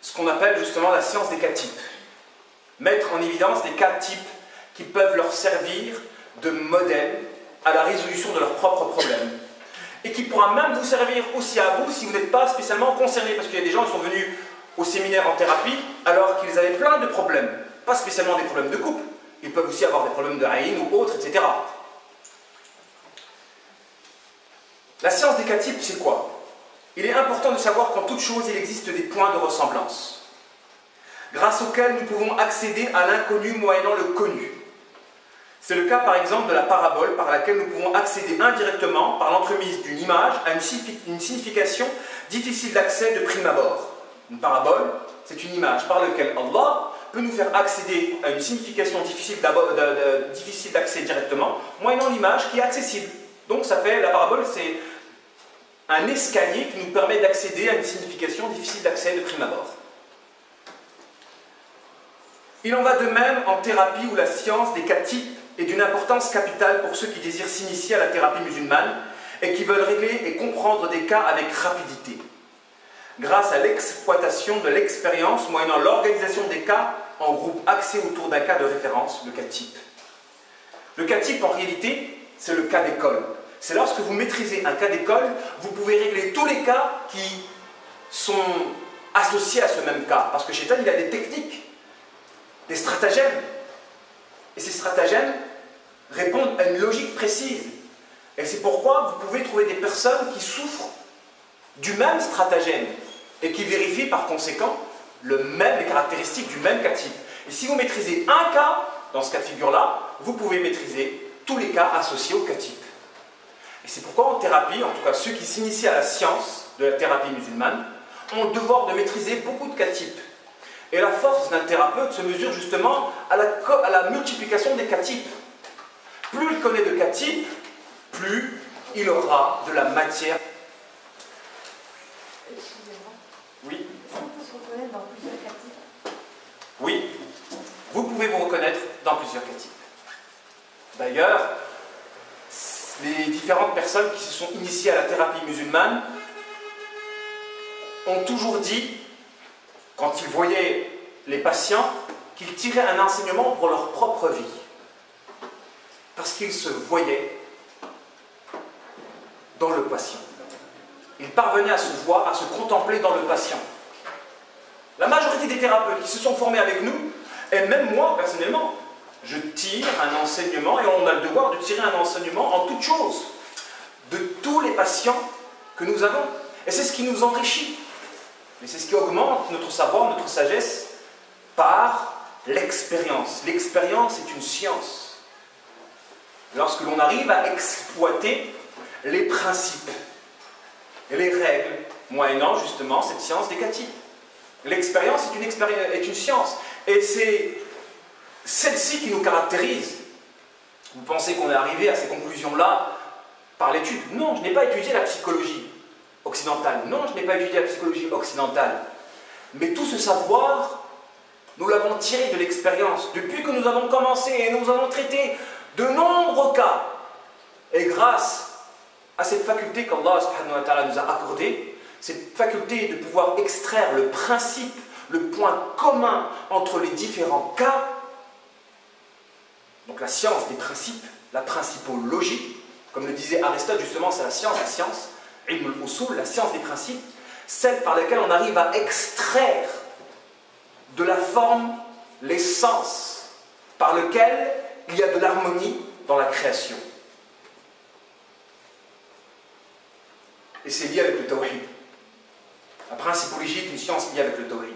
ce qu'on appelle justement la science des cas types. Mettre en évidence des cas types qui peuvent leur servir de modèle à la résolution de leurs propres problèmes. Et qui pourra même vous servir aussi à vous si vous n'êtes pas spécialement concerné. Parce qu'il y a des gens qui sont venus au séminaire en thérapie alors qu'ils avaient plein de problèmes. Pas spécialement des problèmes de couple. Ils peuvent aussi avoir des problèmes de haïn ou autres, etc. La science des cas types, c'est quoi? Il est important de savoir qu'en toute chose, il existe des points de ressemblance, grâce auxquels nous pouvons accéder à l'inconnu moyennant le connu. C'est le cas par exemple de la parabole par laquelle nous pouvons accéder indirectement par l'entremise d'une image à une signification difficile d'accès de prime abord. Une parabole, c'est une image par laquelle Allah peut nous faire accéder à une signification difficile d'accès directement, moyennant l'image qui est accessible. Donc ça fait, la parabole, c'est un escalier qui nous permet d'accéder à une signification difficile d'accès de prime abord. Il en va de même en thérapie où la science des cas types est d'une importance capitale pour ceux qui désirent s'initier à la thérapie musulmane et qui veulent régler et comprendre des cas avec rapidité. Grâce à l'exploitation de l'expérience moyennant l'organisation des cas en groupe axé autour d'un cas de référence, le cas type. Le cas type, en réalité, c'est le cas d'école. C'est lorsque vous maîtrisez un cas d'école, vous pouvez régler tous les cas qui sont associés à ce même cas. Parce que Shaitan, il a des techniques, des stratagèmes. Et ces stratagèmes répondent à une logique précise. Et c'est pourquoi vous pouvez trouver des personnes qui souffrent du même stratagème et qui vérifient par conséquent les caractéristiques du même cas type. Et si vous maîtrisez un cas, dans ce cas de figure-là, vous pouvez maîtriser tous les cas associés au cas type. Et c'est pourquoi en thérapie, en tout cas ceux qui s'initient à la science de la thérapie musulmane, ont le devoir de maîtriser beaucoup de cas types. Et la force d'un thérapeute se mesure justement à la multiplication des cas types. Plus il connaît de cas types, plus il aura de la matière. Excusez-moi. Oui. Est-ce qu'on peut se reconnaître dans plusieurs cas types? Oui. Vous pouvez vous reconnaître dans plusieurs cas types. D'ailleurs, les différentes personnes qui se sont initiées à la thérapie musulmane ont toujours dit, quand ils voyaient les patients, qu'ils tiraient un enseignement pour leur propre vie. Parce qu'ils se voyaient dans le patient. Ils parvenaient à se voir, à se contempler dans le patient. La majorité des thérapeutes qui se sont formés avec nous, et même moi personnellement, je tire un enseignement, et on a le devoir de tirer un enseignement en toute chose, de tous les patients que nous avons. Et c'est ce qui nous enrichit. Et c'est ce qui augmente notre savoir, notre sagesse, par l'expérience. L'expérience est une science. Lorsque l'on arrive à exploiter les principes et les règles, moyennant justement cette science des cas types. L'expérience est une science. Et c'est celle-ci qui nous caractérise. Vous pensez qu'on est arrivé à ces conclusions-là par l'étude? Non, je n'ai pas étudié la psychologie occidentale. Non, je n'ai pas étudié la psychologie occidentale. Mais tout ce savoir, nous l'avons tiré de l'expérience. Depuis que nous avons commencé et nous avons traité de nombreux cas. Et grâce à cette faculté qu'Allah subhanahu wa ta'ala nous a accordée, cette faculté de pouvoir extraire le principe, le point commun entre les différents cas, donc la science des principes, la principologie, comme le disait Aristote justement, c'est la science, ilm al-usul, la science des principes, celle par laquelle on arrive à extraire de la forme l'essence par lequel il y a de l'harmonie dans la création. Et c'est lié avec le tawhid. La principologie est une science liée avec le tawhid.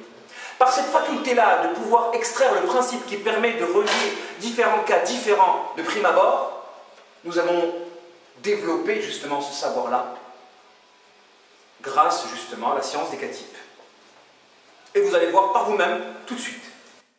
Par cette faculté-là de pouvoir extraire le principe qui permet de relier différents cas différents de prime abord, nous avons développé justement ce savoir-là grâce justement à la science des cas types. Et vous allez voir par vous-même tout de suite.